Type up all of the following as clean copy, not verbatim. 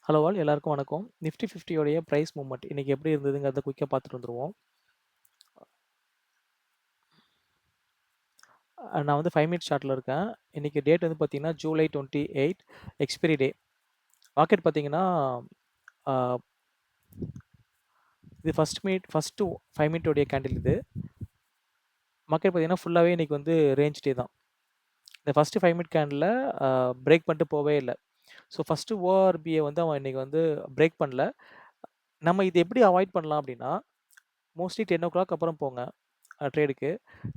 Hello all எல்லாருக்கும் வணக்கம். Nifty 50 உடைய பிரைஸ் மூவ்மெண்ட் இன்னைக்கு எப்படி இருந்ததுங்கிறத குயிக்கா பார்த்துட்டு வந்துருவோம். நான் வந்து 5 மினிட் சார்ட்ல இருக்கேன். இன்னைக்கு டேட் வந்து பார்த்தீங்கன்னா, ஜூலை 28 எக்ஸ்பைரி டே. மார்க்கெட் பார்த்தீங்கன்னா, ஆ இது ஃபர்ஸ்ட்டு 5 மினிட் உடைய கேண்டில் இது. மார்க்கெட் பார்த்தீங்கன்னா, ஃபுல்லாவே இன்னைக்கு வந்து ரேஞ்ச் டே தான். இந்த ஃபர்ஸ்ட்டு 5 மினிட் கேண்டில்ல பிரேக் பண்ணிட்டு போவே இல்ல. ஸோ ஃபர்ஸ்ட்டு ஓஆர்பிய வந்து அவன் இன்னைக்கு வந்து பிரேக் பண்ணல. நம்ம இத எப்படி அவாய்ட் பண்ணலாம் அப்படின்னா, மோஸ்ட்லி 10:00 அப்புறம் போங்க. ட்ரேடுக்கு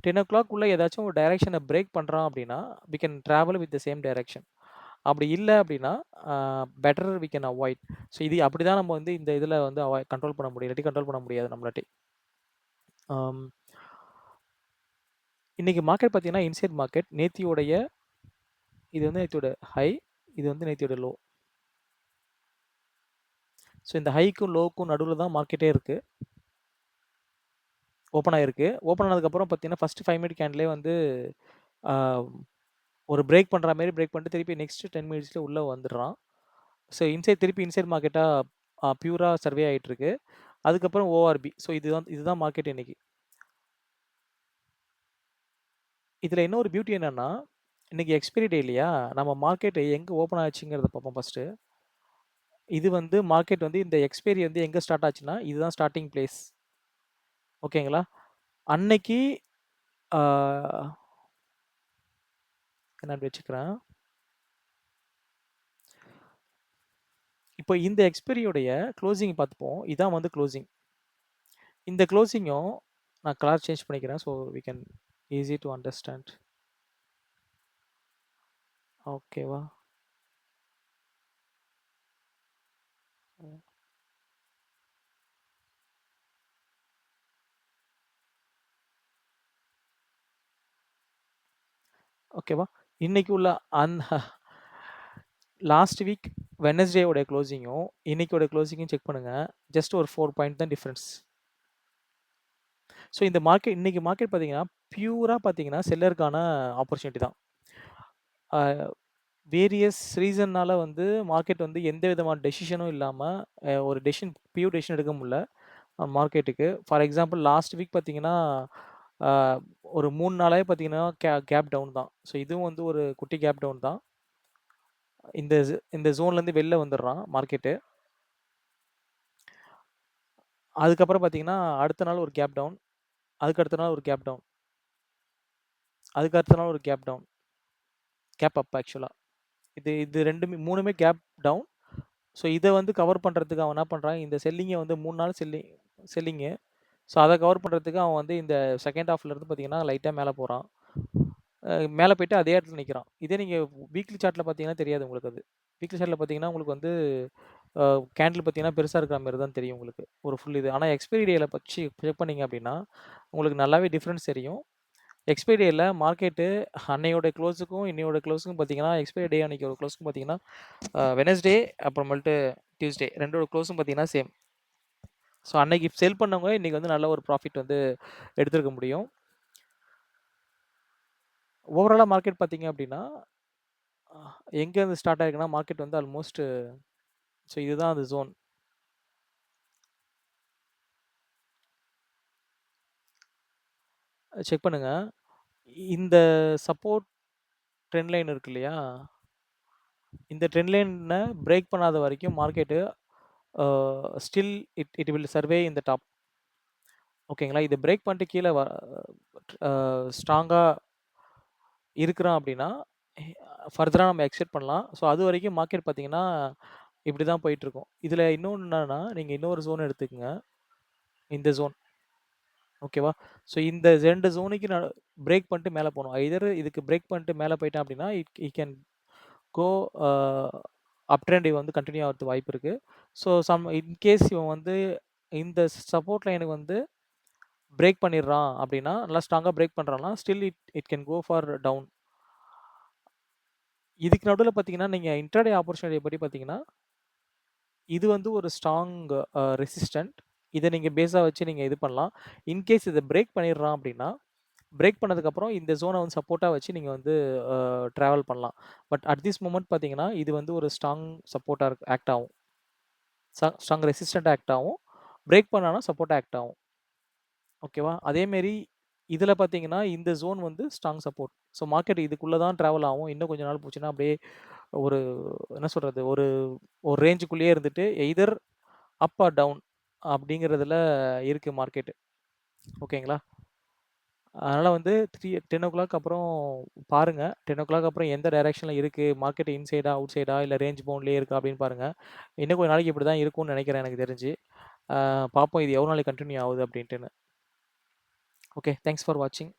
10:00 உள்ள ஏதாச்சும் ஒரு டைரக்ஷனை பிரேக் பண்ணுறான் அப்படின்னா we can travel with the same direction. அப்படி இல்லை அப்படின்னா better we can avoid. So இது அப்படி தான் நம்ம வந்து இந்த இதில் வந்து கண்ட்ரோல் பண்ண முடியும், இல்லாட்டி கண்ட்ரோல் பண்ண முடியாது நம்மளாட்டி. இன்னைக்கு மார்க்கெட் பார்த்தீங்கன்னா, இன்சைட் மார்க்கெட் நேத்தியோடைய இது வந்து நேத்தியோட ஹை, இது வந்து நேத்தியோட லோ. ஸோ இந்த ஹைக்கும் லோவுக்கும் நடுவில் தான் மார்க்கெட்டே இருக்குது, ஓப்பன் ஆகிருக்கு. ஓப்பன் ஆனதுக்கப்புறம் பார்த்தீங்கன்னா ஃபஸ்ட்டு 5 மினிட் கேண்டிலே வந்து ஒரு பிரேக் பண்ணுற மாதிரி பிரேக் பண்ணிட்டு திருப்பி நெக்ஸ்ட் 10 மினிட்ஸில் உள்ளே வந்துடுறான். ஸோ திருப்பி இன்சைட் மார்க்கெட்டாக பியூராக சர்வே ஆகிட்டுருக்கு. அதுக்கப்புறம் ஓஆர்பி. ஸோ இதுதான் மார்க்கெட் இன்னைக்கு. இதில் இன்னொரு பியூட்டி என்னென்னா, இன்னைக்கு எக்ஸ்பைரி டே இல்லையா, நம்ம மார்க்கெட் எங்கே ஓப்பன் ஆச்சுங்கிறத பார்ப்போம் ஃபஸ்ட்டு. இது வந்து மார்க்கெட் வந்து இந்த எக்ஸ்பைரி வந்து எங்கே ஸ்டார்ட் ஆச்சுன்னா, இதுதான் ஸ்டார்டிங் பிளேஸ். ஓகேங்களா? அன்னைக்கு நான் வச்சுக்கிறேன். இப்போ இந்த எக்ஸ்பைரியோடைய க்ளோசிங் பார்த்துப்போம். இதான் வந்து க்ளோசிங். இந்த க்ளோசிங்கும் நான் கலர் சேஞ்ச் பண்ணிக்கிறேன். So we can easy to understand. ஓகேவா? ஓகேவா? இன்னைக்கு உள்ள லாஸ்ட் வீக் வெட்னஸ்டேவோட க்ளோசிங்கும் இன்னைக்கோட க்ளோசிங்கும் செக் பண்ணுங்கள். ஜஸ்ட் ஒரு 4 பாயிண்ட் தான் டிஃப்ரென்ஸ். ஸோ இந்த மார்க்கெட் இன்னைக்கு மார்க்கெட் பார்த்தீங்கன்னா பியூராக பார்த்தீங்கன்னா செல்லருக்கான ஆப்பர்ச்சுனிட்டி தான். வேரியஸ் ரீசன்னால் வந்து மார்க்கெட் வந்து எந்த விதமான டெசிஷனும் இல்லாமல் ஒரு பியூர் டெசிஷன் எடுக்க முடியல மார்க்கெட்டுக்கு. ஃபார் எக்ஸாம்பிள் லாஸ்ட் வீக் பார்த்தீங்கன்னா ஒரு 3 நாளாவே பார்த்தீங்கன்னா கேப் டவுன் தான். ஸோ இதுவும் வந்து ஒரு குட்டி கேப் டவுன் தான். இந்த ஜோன்லேருந்து வெளில வந்துடுறான் மார்க்கெட்டு. அதுக்கப்புறம் பார்த்தீங்கன்னா அடுத்த நாள் ஒரு கேப் டவுன், அதுக்கு அடுத்த நாள் ஒரு கேப் டவுன், அதுக்கு அடுத்த நாள் ஒரு கேப் டவுன், கேப் அப் ஆக்சுவலாக. இது ரெண்டுமே 3மே கேப் டவுன். ஸோ இதை வந்து கவர் பண்ணுறதுக்கு அவன் என்ன பண்ணுறான், இந்த செல்லிங்கை வந்து 3 நாள் செல்லிங்கு. ஸோ அதை கவர் பண்ணுறதுக்கு அவன் வந்து இந்த செகண்ட் ஹாஃப்லேருந்து பார்த்தீங்கன்னா லைட்டாக மேலே போகிறான். மேலே போயிட்டு அதே இடத்துல நிற்கிறான். இதே நீங்கள் வீக்லி சார்ட்டில் பார்த்தீங்கன்னா தெரியாது உங்களுக்கு. அது வீக்லி சார்ட்டில் பார்த்தீங்கன்னா உங்களுக்கு வந்து கேண்டில் பார்த்தீங்கன்னா பெருசாக இருக்கிற மாதிரி தான் தெரியும் உங்களுக்கு ஒரு ஃபுல் இது. ஆனால் எக்ஸ்பைரி டேயில் வச்சு செக் பண்ணிங்க அப்படின்னா உங்களுக்கு நல்லாவே டிஃப்ரென்ஸ் தெரியும். எக்ஸ்பைரி டேயில் மார்க்கெட்டு அன்னையோட க்ளோஸுக்கும் இன்னையோட க்ளோஸுக்கும் பார்த்தீங்கன்னா, எக்ஸ்பைரி டே அன்றைக்கி ஒரு க்ளோஸுக்கும் பார்த்தீங்கன்னா வெனஸ்டே அப்புறமேல்ட்டு டியூஸ்டே ரெண்டோட க்ளோஸும் பார்த்தீங்கன்னா சேம். ஸோ அன்னைக்கு செல் பண்ணவங்க இன்றைக்கி வந்து நல்ல ஒரு ப்ராஃபிட் வந்து எடுத்துருக்க முடியும். ஓவராலாக மார்க்கெட் பார்த்தீங்க அப்படின்னா எங்கேருந்து ஸ்டார்ட் ஆகிருக்குன்னா மார்க்கெட் வந்து ஆல்மோஸ்ட் ஸோ இதுதான் அந்த ஜோன். செக் பண்ணுங்கள். இந்த சப்போர்ட் ட்ரெண்ட் லைன் இருக்கு இல்லையா, இந்த ட்ரெண்ட் லைனை பிரேக் பண்ணாத வரைக்கும் market still it will survey இந்த டாப். ஓகேங்களா? இதை பிரேக் பண்ணிட்டு கீழே ஸ்ட்ராங்காக இருக்கிறான் அப்படின்னா ஃபர்தராக நம்ம எக்ஸ்பெக்ட் பண்ணலாம். ஸோ அது வரைக்கும் மார்க்கெட் பார்த்தீங்கன்னா இப்படி தான் போயிட்டுருக்கும். இதில் இன்னொன்று என்னன்னா, நீங்கள் இன்னொரு ஜோன் எடுத்துக்கோங்க, இந்த ஜோன். ஓகேவா? ஸோ இந்த 2 ஜோனுக்கு நான் பிரேக் பண்ணிட்டு மேலே போகணும். ஐதர் இதுக்கு பிரேக் பண்ணிட்டு மேலே போயிட்டேன் அப்படின்னா it can go up trend வந்து கண்டினியூ ஆகிறதுக்கு வாய்ப்பு இருக்குது. ஸோ இன்கேஸ் இவன் வந்து இந்த சப்போர்ட் லைனுக்கு வந்து பிரேக் பண்ணிடுறான் அப்படின்னா, நல்லா ஸ்ட்ராங்காக பிரேக் பண்ணுறான்னா still it can go for down. இதுக்கு நடுவில் பார்த்தீங்கன்னா, நீங்கள் இன்ட்ராடே ஆப்பர்ச்சுனிட்டியை பற்றி பார்த்தீங்கன்னா, இது வந்து ஒரு ஸ்ட்ராங் ரெசிஸ்டன்ட். இதை நீங்கள் பேஸாக வச்சு நீங்கள் இது பண்ணலாம். இன்கேஸ் இதை பிரேக் பண்ணிடுறான் அப்படின்னா, பிரேக் பண்ணதுக்கப்புறம் இந்த ஜோனை வந்து சப்போர்ட்டாக வச்சு நீங்கள் வந்து ட்ராவல் பண்ணலாம். பட் அட் திஸ் மொமெண்ட் பார்த்தீங்கன்னா, இது வந்து ஒரு ஸ்ட்ராங் சப்போர்ட்டாக ஆக்ட் ஆகும். ஸ்ட்ராங் ரெசிஸ்டன்ட்டா ஆக்ட் ஆகும். பிரேக் பண்ணானா சப்போர்ட்டா ஆக்ட் ஆகும். ஓகேவா? அதேமாரி இதில பார்த்தீங்கன்னா, இந்த ஜோன் வந்து ஸ்ட்ராங் சப்போர்ட். ஸோ மார்க்கெட் இதுக்குள்ள தான் ட்ராவல் ஆகும். இன்னும் கொஞ்ச நாள் போச்சுன்னா, அப்படியே ஒரு என்ன சொல்றது? ஒரு ஒரு ரேஞ்சுக்குள்ளேயே இருந்துட்டு எய்தர் அப் ஆர் டவுன் அப்படிங்கிறதுல இருக்கு மார்க்கெட். ஓகேங்களா? அதனால வந்து 10:00 அப்புறம் பாருங்க. 10:00 அப்புறம் எந்த டைரக்ஷன்ல இருக்கு? மார்க்கெட் இன்சைடா, அவுட் சைடா இல்ல ரேஞ்ச் பவுண்ட்லயே இருக்கா அப்படின்னு பாருங்க. இன்னும் கொஞ்ச நாளைக்கு இப்படி தான் இருக்கும்னு நெனைக்கிறேன் எனக்கு தெரிஞ்சு. பார்ப்போம் இது எவ்வளோ நாளைக்கு கன்டின்யூ ஆகுது அப்படின்ட்டுன்னு. ஓகே. தேங்க்ஸ் ஃபார் வாட்சிங்.